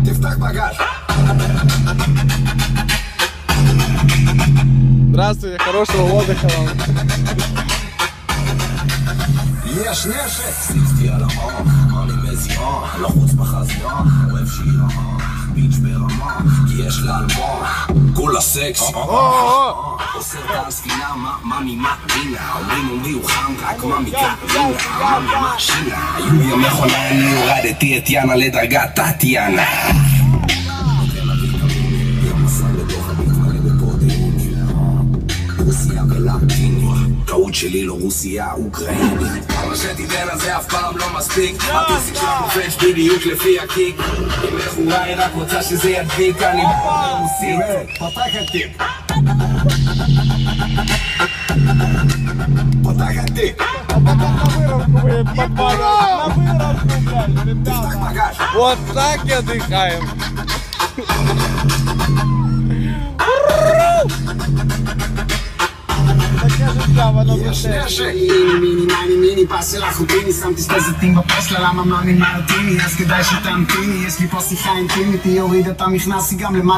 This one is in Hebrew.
תפתח בגז. Здравствуйте, хорошего отдыха вам. יש נשק. סיפסתי על המון, אני מזיון, לחוץ בחזיון, אוהב שהיא רמה, ביץ' ברמה, כי יש לה אלמון, כולה סקס. עושה את הספינה, ממי מטינה, אומרים הוא חם, רק ממי קטינה, ממי משינה, היו ימי חולה, אני הורדתי את יאנה לדרגת טטיאנה. רוסיה ולטינית, טעות שלי לא רוסיה, אוקראינית. כמה שתיתן על זה אף פעם לא מספיק, הפיסיק שלה קופץ בדיוק לפי הקיק. אם לכאורה היא רק רוצה שזה ידביק, אני רוסית. פתח התיק. פתח התיק. תפתח בגז. Вот так и отдыхаем. יש נשק. מיני פס של אחוטיני, שמתי שתי זיתים בפסלה, למה מאמין מרטיני, אז כדאי שתמתיני, יש לי פה שיחה אינטימית, היא הורידה את המכנס, היא גם למטה